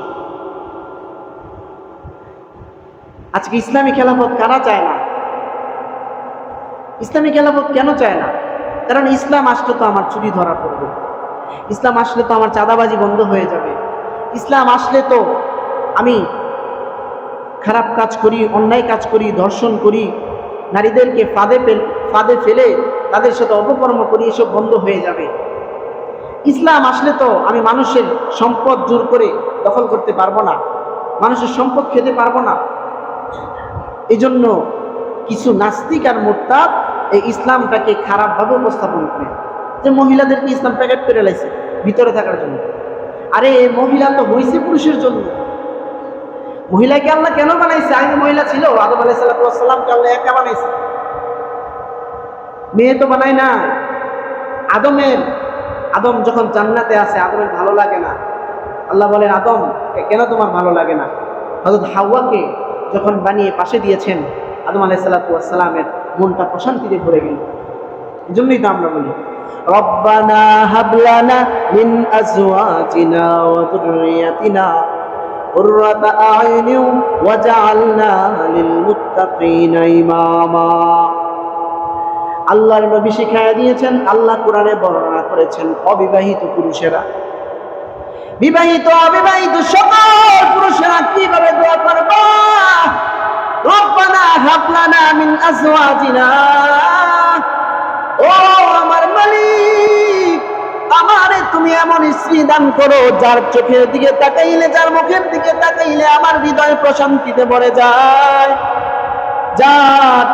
আজকে ইসলামী খেলাফত কারা চায় না? ইসলামী খেলাফত কেন চায় না? কারণ ইসলাম আসলে তো আমার চুরি ধরা পড়বে, ইসলাম আসলে তো আমার চাঁদাবাজি বন্ধ হয়ে যাবে, ইসলাম আসলে তো আমি খারাপ কাজ করি, অন্যায় কাজ করি, ধর্ষণ করি, নারীদেরকে ফাঁদে ফেলে তাদের সাথে অপকর্ম করি, এসব বন্ধ হয়ে যাবে। ইসলাম আসলে তো আমি মানুষের সম্পদ জোর করে দখল করতে পারবো না, মানুষের সম্পদ খেতে পারবো না। এই জন্য কিছু নাস্তিক আর মুরতাদ এই ইসলামটাকে খারাপভাবে উপস্থাপন করে, যে মহিলাদেরকে ইসলাম প্যাকেট করে লাইছে ভিতরে থাকার জন্য। আরে মহিলা তো হয়েছে পুরুষের জন্য। মহিলাকে আল্লাহ কেন বানাইছে? আগে মহিলা ছিল, আদম আলাইহিস সালামকে আল্লাহ একা বানাইছে, মেয়ে তো বানায় না। আদম যখন জান্নাতে আছে, আদমের ভালো লাগে না। আল্লাহ বলেন, আদম কেন তোমার ভালো লাগে না? হযরত হাওয়াকে যখন বানিয়ে পাশে দিয়েছেন, আদম আলাইহিস সালামের মনটা প্রশান্তিতে ভরে গেল। এজন্যই তো আমরা বলি, রব্বানা হাব লানা মিন আজওয়াজিনা ওয়া যুররিয়াতিনা কুররাতা আ'ইনিন ওয়াজআলনা লিল মুত্তাকিনা ইমামা। আল্লাহর নবী শিখায়া দিয়েছেন, আল্লাহ কোরআনে বর্ণনা করেছেন, অবিবাহিত পুরুষেরা, বিবাহিত অবিবাহিত সকল পুরুষেরা কিভাবে দোয়া করবে? রব্বানা হাব লানা মিন আজওয়াজিনা, ও আমার মালিক, আমারে তুমি এমন স্ত্রী দান করো যার চোখের দিকে তাকাইলে, যার মুখের দিকে তাকাইলে আমার হৃদয় প্রশান্তিতে ভরে যায়, যার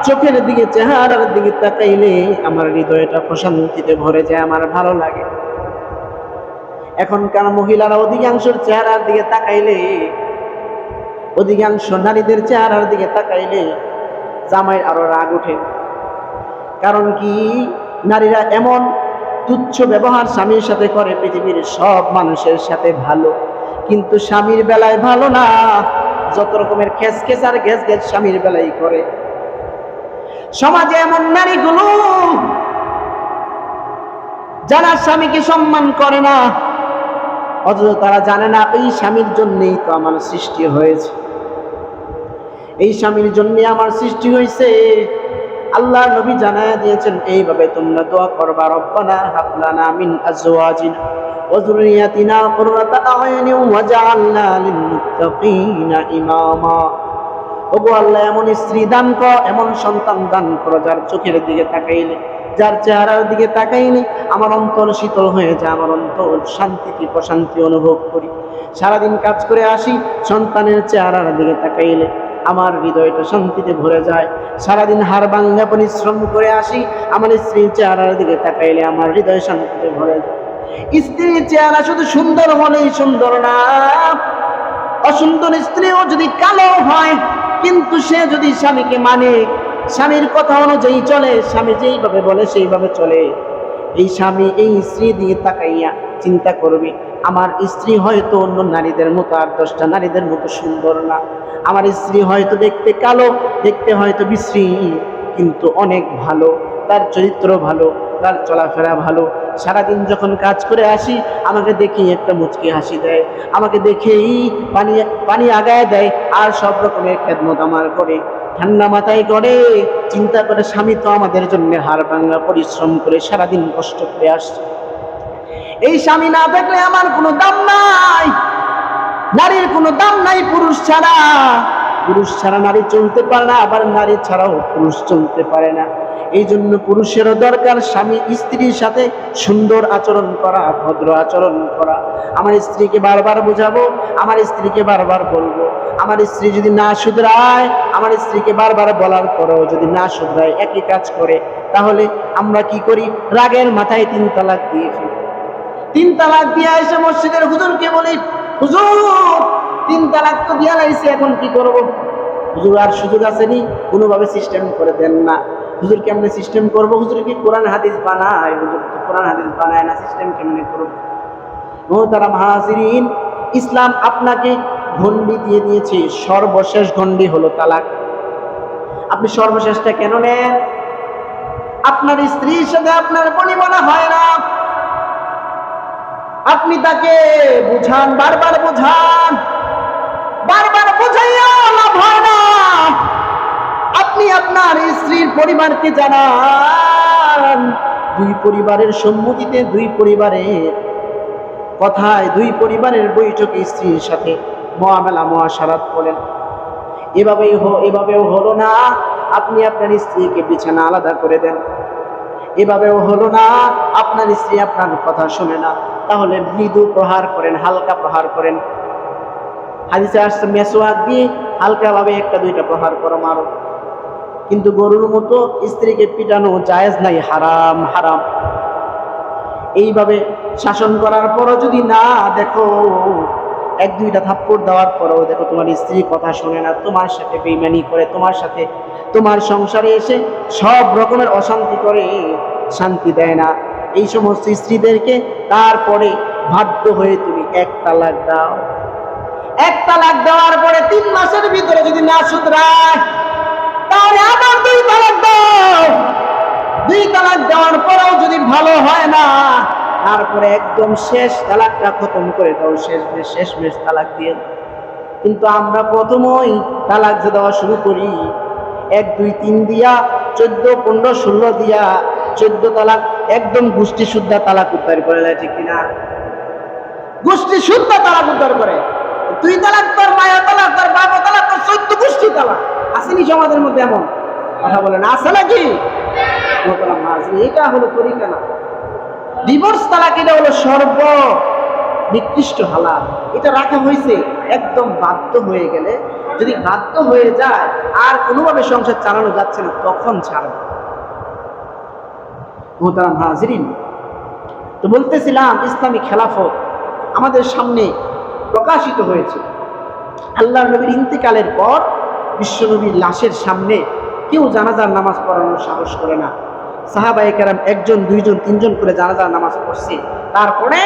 চোখের দিকে, চেহারার দিকে তাকাইলে আমার হৃদয়টা প্রশান্তিতে ভরে যায়, আমার ভালো লাগে। এখনকার মহিলারা অধিকাংশের চেহারার দিকে তাকাইলে, অধিকাংশ নারীদের চেহারার দিকে তাকাইলে জামাইয়ের আরো রাগ ওঠে। কারণ কি? নারীরা এমন তুচ্ছ ব্যবহার স্বামীর সাথে করে, পৃথিবীর সব মানুষের সাথে ভালো, কিন্তু স্বামীর বেলায় ভালো না। যত রকমের খেসখেস আর ঘেস ঘেস স্বামীর বেলায় করে। সমাজে এমন নারীগুলো যারা স্বামীকে সম্মান করে না, অথচ তারা জানে না এই স্বামীর জন্যই তো আমার সৃষ্টি হয়েছে, এই স্বামীর জন্যই আমার সৃষ্টি হয়েছে। আল্লাহ নবী জানায়া দিয়েছেন, এইভাবে তোমরা দোয়া করবা, রব্বানা হাব লানা মিন আজওয়াজিনা ওয়া যুররিয়াতিনা কুররাতা আ'ইনিন ওয়াজআলনা লিল মুত্তাকিনা ইমামা। ওগো আল্লাহ, এমন স্ত্রী দান করো, এমন সন্তান দান করো যার চোখের দিকে তাকাইলে, যার চেহারার দিকে তাকাইলে আমার অন্তর শীতল হয়ে যায়, আমার অন্তর শান্তিতে প্রশান্তি অনুভব করি। সারাদিন কাজ করে আসি, সন্তানের চেহারার দিকে তাকাইলে আমার হৃদয়টা শান্তিতে ভরে যায়। সারাদিন হাড় ভাঙা পরিশ্রম করে আসি, আমার স্ত্রীর চেহারার দিকে তাকাইলে আমার হৃদয় শান্তিতে ভরে যায়। স্ত্রীর চেহারা শুধু সুন্দর হলেই সুন্দর না, অসুন্দর স্ত্রীও যদি কালো হয়, কিন্তু সে যদি স্বামীকে মানে, স্বামীর কথা অনুযায়ী চলে, স্বামী যেইভাবে বলে সেইভাবে চলে, এই স্বামী এই স্ত্রী দিয়ে তাকাইয়া চিন্তা করবে, আমার স্ত্রী হয়তো অন্য নারীদের মতো আর 10টা নারীদের মতো সুন্দর না, আমার স্ত্রী হয়তো দেখতে কালো, দেখতে হয়তো বিশ্রী, কিন্তু অনেক ভালো, তার চরিত্র ভালো, তার চলাফেরা ভালো। সারাদিন যখন কাজ করে আসি আমাকে দেখেই একটা মুচকি হাসি দেয়, আমাকে দেখেই পানি পানি আগায় দেয়, আর সব রকমের খেদমত আমার করে, ঠান্ডা মাথায় করে চিন্তা করে স্বামী তো আমাদের জন্য হাড় ভাঙা পরিশ্রম করে সারাদিন কষ্ট করে আসছে, এই স্বামী না থাকলে আমার কোনো দাম নাই, নারীর কোনো দাম নাই পুরুষ ছাড়া, পুরুষ ছাড়া নারী চলতে পারে না, আবার নারী ছাড়াও পুরুষ চলতে পারে না। এই জন্য পুরুষেরও দরকার স্বামী স্ত্রীর সাথে সুন্দর আচরণ করা, ভদ্র আচরণ করা। আমার স্ত্রীকে বারবার বোঝাবো, আমার স্ত্রীকে বারবার বলবো, আমার স্ত্রী যদি না শুধরায়, আমার স্ত্রীকে বারবার বলার পরেও যদি না শুধরায়, একই কাজ করে, তাহলে আমরা কি করি? রাগের মাথায় 3 তালাক দিয়ে ফেলি। 3 তালাক দিয়ে এসে মসজিদের হুজুরকে বলি, হুজুর 3 তালাক তো দিয়া লাইছে, এখন কি করব? হুজুর আর সুযোগ আসেনি, কোনোভাবে সিস্টেম করে দেন না। হুজুর কেমনে সিস্টেম করবো? হুজুর কি কোরআন হাদিস বানায়? হুজুর তো কোরআন হাদিস বানায় না, সিস্টেম কেমনে করবো? মুহতারাম হাজিরিন, ইসলাম আপনাকে গণ্ডি দিয়ে দিয়েছে, সর্বশেষ গণ্ডি হলো তালাক। আপনি সর্বশেষটা কেন নেন? আপনার স্ত্রীর সাথে আপনার বনিবনা হয় না, আপনি তাকে বুঝান, বারবার বুঝান, বারবার বুঝাইয়া লাভ হয় না। আপনি আপনার স্ত্রীর পরিবারকে জানান, 2 পরিবারের সম্মতিতে, 2 পরিবারের কথায়, 2 পরিবারের বৈঠকে স্ত্রীর সাথে মুআমালা মুআশারাত করেন। এভাবেও হলো না, আপনি আপনার স্ত্রীকে বিছানা আলাদা করে দেন। এভাবেও হলো না, আপনার স্ত্রী আপনার কথা শোনে না, তাহলে মৃদু প্রহার করেন, হালকা প্রহার করেন। হাদিসে আসছে মেসওয়াক দিয়ে হালকাভাবে 1-2টা প্রহার করো, মারো। কিন্তু গরুর মতো স্ত্রীকে পিটানো জায়েজ নাই, হারাম, হারাম। এইভাবে শাসন করার পরও যদি না দেখো, 1-2টা থাপ্পড় দেওয়ার পরও দেখো তোমার স্ত্রী কথা শোনে না, তোমার সাথে বেইমানি করে, তোমার সাথে তোমার সংসারে এসে সব রকমের অশান্তি করে, শান্তি দেয় না, এই সমস্ত স্ত্রীদেরকে তারপরে বাধ্য হয়ে তুমি 1 তালাক দাও। 1 তালাক দেওয়ার পরে 3 মাসের ভিতরে যদি না শুধরায়, তাহলে আবার 2 তালাক দাও। 2 তালাক দেওয়ার পরেও যদি ভালো হয় না, তারপরে একদম শেষ তালাকটা খতম করে দাও, শেষ তালাক দিয়ে। কিন্তু আমরা প্রথমেই তালাক যে দেওয়া শুরু করি, 1, 2, 3 দিয়া 14, 15, 16 দিয়া 14 তালাক, একদম গোষ্ঠী শুদ্ধা তালাক উদ্ধার করে দেয়, ঠিক কিনা? গোষ্ঠী শুদ্ধা তালাক উদ্ধার করে। 2 তালাক, তোর মায়া তালাক, তোর বাবা তালাক, তোর 14 গোষ্ঠী তালাক। আসেনি সমাজের মধ্যে এমন? কথা বলেন, আছে নাকি? এটা হলো তরিকা না। ডিভোর্স তালাক এটা হলো সর্ব নিকৃষ্ট হালাল। এটা রাখা হয়েছে একদম বাধ্য হয়ে গেলে, যদি বাধ্য হয়ে যায় আর কোনোভাবে সংসার চালানো যাচ্ছে না, তখন ছাড়বে। মুহতারাম হাজিরিন, তো বলতেছিলাম ইসলামী খেলাফত আমাদের সামনে প্রকাশিত হয়েছে। আল্লাহর নবীর ইন্তেকালের পর বিশ্বনবীর লাশের সামনে কেউ জানাজার নামাজ পড়ানোর সাহস করে না। সাহাবায়ে কেরাম 1জন, 2জন, 3জন করে জানাজার নামাজ পড়ছে। তারপরে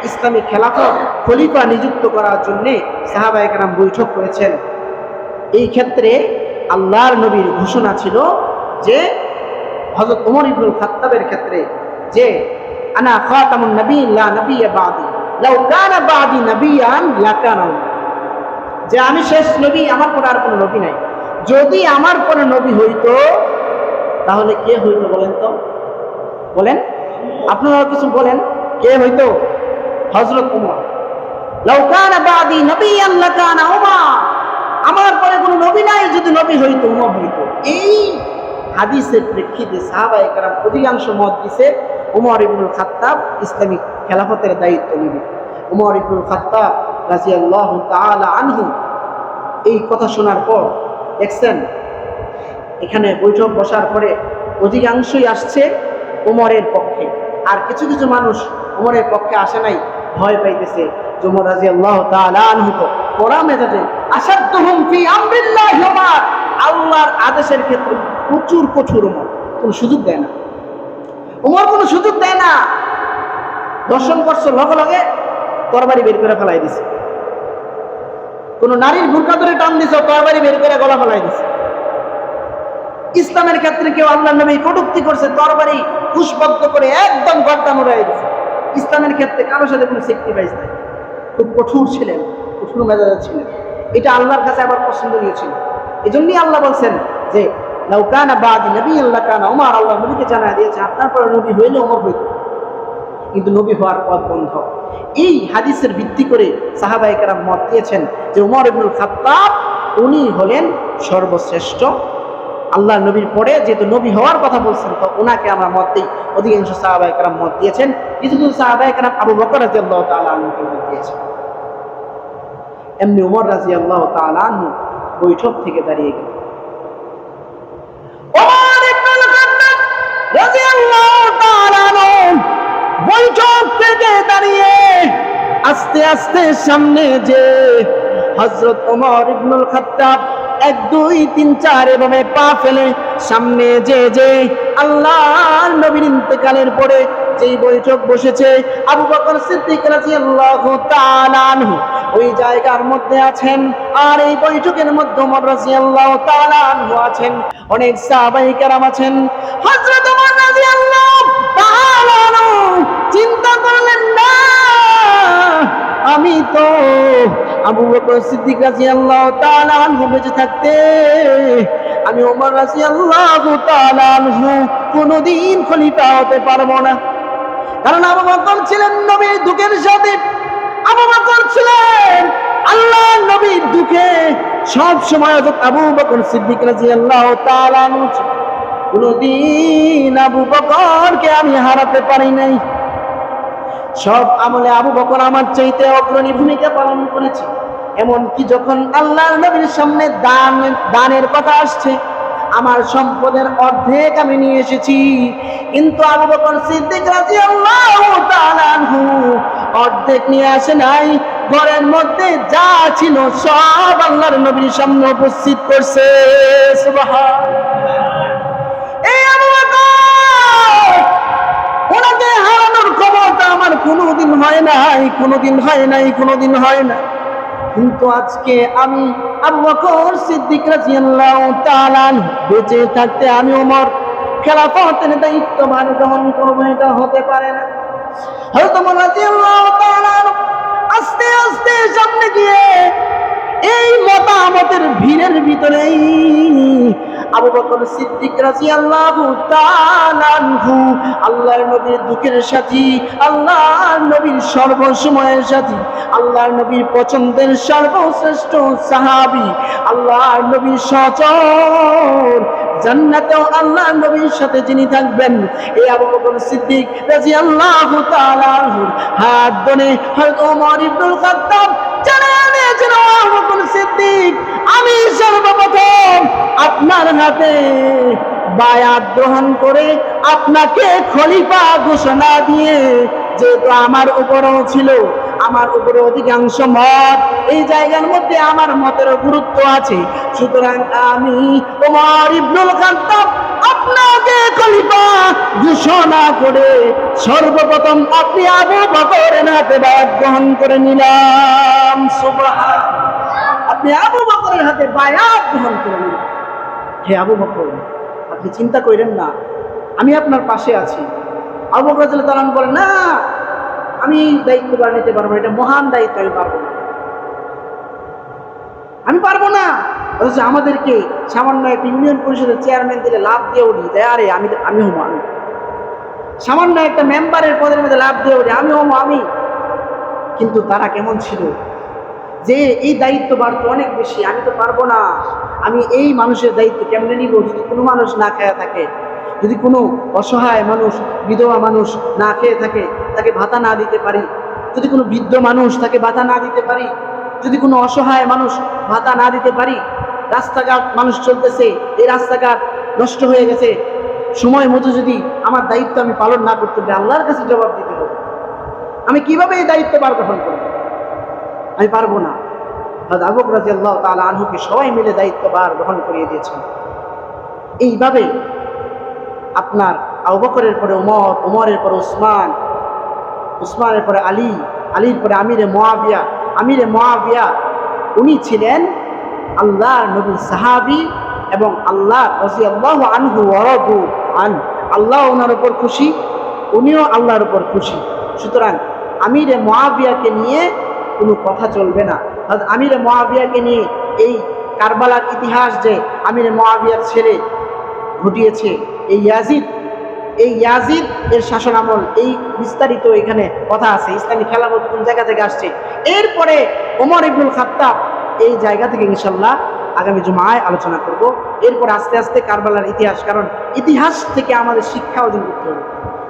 ইসলামী খেলাফত খলিফা নিযুক্ত করার জন্য সাহাবায়ে কেরাম বৈঠক করেছেন। এই ক্ষেত্রে আল্লাহর নবীর ঘোষণা ছিল যে হযরত ওমর ইবনুল খাত্তাবের ক্ষেত্রে, যে আনা খাতামুন নবিয়্যিন লা নবিয়্যা বাদি, লাউ কানা বাদি নবিয়্যান লাকানা, যে আমি শেষ নবী, আমার পরে আর কোনো নবী নাই। যদি আমার পরে নবী হইতো তাহলে কে হইতো বলেন তো? বলেন, আপনারা কিছু বলেন, কে হইতো? হযরত ওমর। লাউ কানা বাদি নবিয়্যান লাকানা ওমর, আমার পরে কোনো নবী নাই, যদি নবী হইতো ওমর হইতো। এই হাদিসের প্রেক্ষিতে সাহাবায়ে কেরাম অধিকাংশ মত দিছে ওমর ইবনুল খাত্তাব ইসলামিক খেলাফতের দায়িত্ব নেবে। ওমর ইবনুল খাত্তাব রাদিয়াল্লাহু তাআলা আনহু এই কথা শোনার পর দেখছেন, এখানে বৈঠক বসার পরে অধিকাংশই আসছে ওমরের পক্ষে, আর কিছু কিছু মানুষ ওমরের পক্ষে আসে নাই, ভয় পাইতেছে। ওমর রাদিয়াল্লাহু তাআলা আনহু তো কড়া মেজাজে, আশাদ্দুহুম ফি আমরিল্লাহি ওমর, আল্লাহর আদেশের ক্ষেত্রে প্রচুর কঠোর উমর, কোনো সুযোগ দেয় না। উমর কোনো সুযোগ দেয় না। দর্শন করছো, লগে লগে তরবারি বের করে ফেলাই দিছে। কোন নারীর বুরকা ধরে টান দিছে, তরবারি বের করে গলা ফেলাই দিছে। ইসলামের ক্ষেত্রে কেউ আল্লাহর নবী কটূক্তি করছে, তরবারি পুষ্পদ্ধ করে একদম গর্দান উড়াই দিছে। ইসলামের ক্ষেত্রে কারোর সাথে কোনো স্যাক্রিফাইস নাই। খুব কঠোর ছিলেন, কঠোর মেজাজের ছিলেন। এটা আল্লাহর কাছে আবার পছন্দনীয় ছিল। এজন্যই আল্লাহ বলছেন যে লাউ কানা বাদি নবী আল্লাহ কানা ওমর, আল্লাহ নবীকে জানায় দিয়েছে আপনার পরে নবী হইলে ওমর হইত, কিন্তু নবী হওয়ার পথ বন্ধ। এই হাদিসের ভিত্তি করে সাহাবায়ে কেরাম মত দিয়েছেন যে ওমর ইবনুল খাত্তাব উনি হলেন সর্বশ্রেষ্ঠ। আল্লাহ নবীর পরে যেহেতু নবী হওয়ার কথা বলছেন, তো ওনাকে আমরা মত দিই। অধিকাংশ সাহাবায়ে কেরাম মত দিয়েছেন। কিছু কিছু সাহাবায়ে কেরাম আবু বকর রাদিয়াল্লাহু তাআলা আনহুকে মত দিয়েছেন। এমনি ওমর রাদিয়াল্লাহু তাআলা আনহু বৈঠক থেকে দাঁড়িয়ে গেলেন। ওমর ইবনুল খাত্তাব রাদিয়াল্লাহু তাআলা আনহু বৈঠক থেকে দাঁড়িয়ে আস্তে আস্তে সামনে যে হযরত ওমর ইবনুল খাত্তাব 1 2 3 4 এভাবে পা ফেলে সামনে যে আল্লাহর নবীর ইন্তেকালের পরে যেই বৈঠক বসেছে আবু বকর সিদ্দিক রাদিয়াল্লাহু তাআলা আনহু ওই জায়গার মধ্যে আছেন। আর এই বৈঠকের মধ্যে ওমর রাদিয়াল্লাহু তাআলা আনহু আছেন, অনেক সাহাবায়ে কেরাম আছেন। হযরত ওমর রাদিয়াল্লাহু তাআলা আনহু চিন্তা করলেন, না, আমি তো আবু বকর সিদ্দিক রাদিয়াল্লাহু তাআলা আনহু বেঁচে থাকতে আমি ওমর রাদিয়াল্লাহু তাআলা আনহু কোনদিন খলিফা হতে পারবো না। কারণ আবু বকর ছিলেন নবীর দুঃখের সাথে, আবু বকর ছিলেন আল্লাহর নবীর দুঃখে সব সময় আবু বকর সিদ্দিক রাদিয়াল্লাহু তাআলা আনহু কোনদিন আবু বকরকে আমি হারাতে পারি নাই। সব আমলে আবু বকর আমার চাইতে অগ্রণী ভূমিকা পালন করেছে। এমনকি যখন আল্লাহর নবীর সামনে দানের কথা আসছে, আমার সম্পদের অর্ধেক আমি নিয়ে এসেছি, কিন্তু আবু বকর সিদ্দিক রাদিয়াল্লাহু তাআলা আনহু অর্ধেক নিয়ে আসে নাই। ঘরের মধ্যে যা ছিল সব আল্লাহর নবীর সামনে উপস্থিত করছে। সুবহানাল্লাহ। এই আবু বকর, ওনাকে হারানোর ক্ষমতা আমার কোনোদিন হয় নাই। কিন্তু আজকে আমি আবু বকর সিদ্দিক রাদিয়াল্লাহু তাআলা আনহু বেঁচে থাকতে আমি ওমর খেলাফতের দায়িত্বভার গ্রহণ করব, এটা হতে পারে না। হযরত ওমর রাদিয়াল্লাহু তাআলা আনহু আস্তে আস্তে সামনে গিয়ে এই মতামতের ভিড়ের ভিতরেই আবু বকর সিদ্দিক রাদিয়াল্লাহু তাআলা আনহু আল্লাহর নবীর দুঃখের সাথী, আল্লাহর নবীর সর্বসময়ের সাথী, আল্লাহর নবীর পছন্দের সর্বশ্রেষ্ঠ সাহাবী, আল্লাহর নবীর সহচর, জান্নাতেও আল্লাহর নবীর সাথে যিনি থাকবেন, এই আবু বকর সিদ্দিক রাদিয়াল্লাহু তাআলা আনহু হাত ধরে হযরত ওমর ইবনুল খাত্তাব জানালেন, আবু বকর সিদ্দিক, আমি সর্বপ্রথম আপনার হাতে বায়াত গ্রহণ করে আপনাকে খলিফা ঘোষণা দিয়ে, যেহেতু আমার উপরেও ছিল, আমার উপরে অধিকাংশ মত, এই জায়গার মধ্যে আমার মতেরও গুরুত্ব আছে, সুতরাং আমি ওমর ইবনুল খাত্তাব আপনাকে খলিফা ঘোষণা করে সর্বপ্রথম আপনি আবু বকরের হাতে বায়াত গ্রহণ করে নিলাম। সুবহানাল্লাহ। আপনি আবু বকরের হাতে বায়াত গ্রহণ করে নিলেন। হে আবু বকর, আপনি চিন্তা করেন না, আমি আপনার পাশে আছি। আবু বকর রাদিয়াল্লাহু তাআলা বলেন, না, আমি দায়িত্বভার নিতে পারবো, এটা মহান দায়িত্ব, আমি পারবো না। অথচ আমাদেরকে সামান্য একটা ইউনিয়ন পরিষদের চেয়ারম্যান দিলে লাভ দিয়ে উঠি, আরে আমি হবো, আমি সামান্য একটা মেম্বারের পদের মধ্যে লাভ দিয়ে উঠি, আমি হবো, আমি। কিন্তু তারা কেমন ছিল যে এই দায়িত্বভার তো অনেক বেশি, আমি তো পারবো না, আমি এই মানুষের দায়িত্ব কেমনে নিব? যদি কোনো মানুষ না খেয়ে থাকে, যদি কোনো অসহায় মানুষ, বিধবা মানুষ না খেয়ে থাকে, তাকে ভাতা না দিতে পারি, যদি কোনো বৃদ্ধ মানুষ তাকে ভাতা না দিতে পারি, যদি কোনো অসহায় মানুষ ভাতা না দিতে পারি, রাস্তাঘাট মানুষ চলতেছে, এই রাস্তাঘাট নষ্ট হয়ে গেছে, সময় মতো যদি আমার দায়িত্ব আমি পালন না করতে পারি, আল্লাহর কাছে জবাব দিতে হবে। আমি কিভাবে এই দায়িত্ব গ্রহণ করব? আমি পারবো না। আবু বকর রাদিয়াল্লাহু তাআলা আনহুকে সবাই মিলে দায়িত্বভার গ্রহণ করিয়ে দিয়েছেন। এইভাবে আপনার আবু বকরের পরে ওমর, ওমরের পরে উসমান, উসমানের পরে আলী, আলীর পরে আমিরে মুআবিয়া উনি ছিলেন আল্লাহর নবীর সাহাবী এবং আল্লাহ রাদিয়াল্লাহু আনহু ওয়া রাদু আন, আল্লাহ ওনার উপর খুশি, উনিও আল্লাহর উপর খুশি। সুতরাং আমিরে মুআবিয়াকে নিয়ে কোনো কথা চলবে না। আমিরে মুআবিয়াকে নিয়ে এই কারবালার ইতিহাস যে আমিরে মুআবিয়ার ছেলে ঘটিয়েছে, এই ইয়াজিদ এর শাসন আমল, এই বিস্তারিত এখানে কথা আছে। ইসলামী খেলাফত কোন জায়গা থেকে আসছে, এরপরে ওমর ইবনুল খাত্তাব, এই জায়গা থেকে ইনশাল্লাহ আগামী জুমায় আলোচনা করব। এরপর আস্তে আস্তে কারবালার ইতিহাস, কারণ ইতিহাস থেকে আমাদের শিক্ষা অর্জন করতে হবে।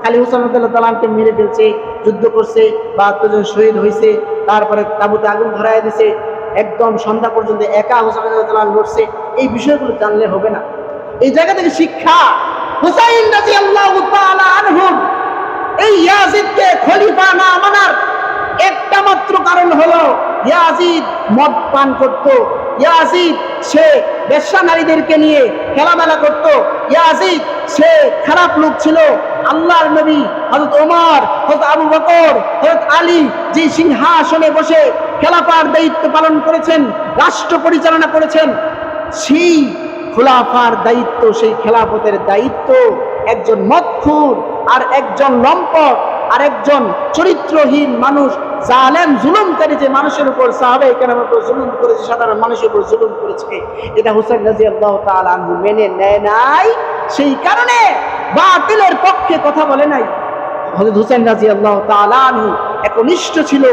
খালি হুসাইন রাদিয়াল্লাহু তাআলাকে মেরে ফেলছে, যুদ্ধ করছে, ৭২ জন শহীদ হয়েছে, তারপরে তাবুতে আগুন ধরায় দিছে, একদম সন্ধ্যা পর্যন্ত একা হুসাইন রাদিয়াল্লাহু তাআলা লড়ছে, এই বিষয়গুলো জানলে হবে না। এই জায়গা থেকে শিক্ষা, হুসাইন রাদিয়াল্লাহু তাআলা আনহু এই ইয়াজিদকে খলিফা না মানার একটা মাত্র কারণ হলো ইয়াজিদ মদ পান করত, ইয়াজিদ সে বেশ্যা নারীদেরকে নিয়ে খেলামেলা করত, ইয়াজিদ সে খারাপ লোক ছিল। আল্লাহর নবী হযরত ওমর, হযরত আবু বকর, হযরত আলী যে সিংহাসনে বসে খেলাফার দায়িত্ব পালন করেছেন, রাষ্ট্র পরিচালনা করেছেন, সেই খোলাফার দায়িত্ব, সেই খেলাফতের দায়িত্ব একজন মদখোর আর একজন লম্পট আর একজন চরিত্রহীন মানুষ, জালেম জুলুমকারী যে মানুষের উপর সাহাবায়ে কেরামের উপর জুলুম করেছে, সাধারণ মানুষের উপর জুলুম করেছে, এটা হুসাইন রাদিয়াল্লাহু তাআলা আনহু মেনে নেয় নাই। সেই কারণে বাতিলের পক্ষে কথা বলে নাই। হযরত হুসাইন রাদিয়াল্লাহু তাআলা আনহু একনিষ্ঠ ছিল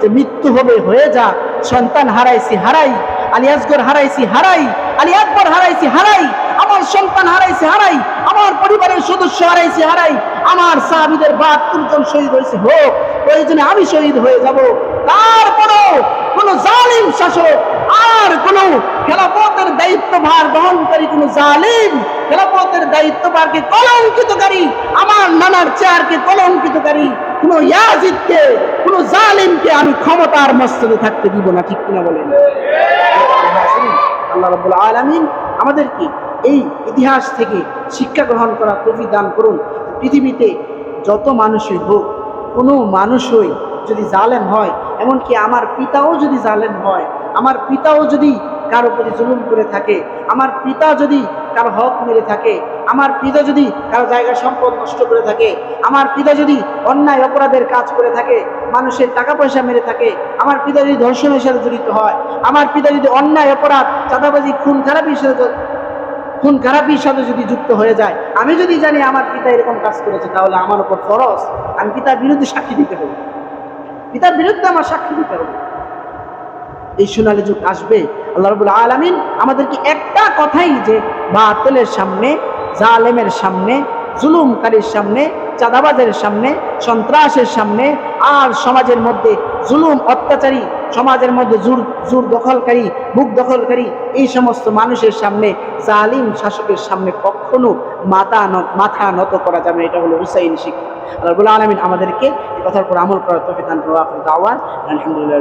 যে মৃত্যু হবে, হয়ে যাক, সন্তান হারাইছি হারাই, আলী আসগর হারাইছি হারাই, আলী আকবর হারাইছি হারাই, আমার সন্তান হারাইছি হারাই, আমার পরিবারের সদস্য হারাইছি হারাই, আমার সাহাবীদের ৭২ জন শহীদ হয়েছে, হোক, প্রয়োজনে আমি শহীদ হয়ে যাব। তারপরও কোন জালিম শাসক আর কোন খেলাফতের দায়িত্বভার বহনকারী কোন জালিম খেলাফতের দায়িত্বভারকে কলঙ্কিতকারী, আমার নানার চেয়ারকে কলঙ্কিতকারী কোন ইয়াজিদকে, কোন জালিমকে আমি ক্ষমতার মস্তদে থাকতে দিব না। ঠিক কিনা বলেন? আল্লাহ রাব্বুল আলামিন আমাদেরকে এই ইতিহাস থেকে শিক্ষা গ্রহণ করা তৌফিক দান করুন। পৃথিবীতে যত মানুষই হোক, কোনো মানুষই যদি জালেম হয়, এমনকি আমার পিতাও যদি জালেম হয়, আমার পিতাও যদি কারো প্রতি জুলুম করে থাকে, আমার পিতা যদি কারো হক মেরে থাকে, আমার পিতা যদি কারো জায়গা সম্পদ নষ্ট করে থাকে, আমার পিতা যদি অন্যায় অপরাধের কাজ করে থাকে, মানুষের টাকা পয়সা মেরে থাকে, আমার পিতা যদি ধর্ষণের সাথে জড়িত হয়, আমার পিতা যদি অন্যায় অপরাধ, চাঁদাবাজি, খুন খারাপির সাথে যদি যুক্ত হয়ে যায়, আমি যদি জানি আমার পিতা এরকম কাজ করেছে, তাহলে আমার উপর ফরজ আমি পিতার বিরুদ্ধে সাক্ষী দিতে হবে, পিতার বিরুদ্ধে আমার সাক্ষী দিতে হবে। এই সোনালী যুগ আসবে। আল্লাহ রাব্বুল আলামিন আমাদেরকে একটা কথাই, যে বাতিলের সামনে, জালেমের সামনে, জুলুমকারীর সামনে, চাঁদাবাজের সামনে, সন্ত্রাসের সামনে, আর সমাজের মধ্যে জুলুম অত্যাচারী, সমাজের মধ্যে জোর দখলকারী, বুক দখলকারী, এই সমস্ত মানুষের সামনে, জালিম শাসকের সামনে কখনো মাথা নত করা যাবে না। এটা হলো হুসাইন শিক্ষা। আল্লাহ রাব্বুল আলামিন আমাদেরকে এই কথার উপর আমল করার তৌফিক দান করুন। আলহামদুলিল্লাহ।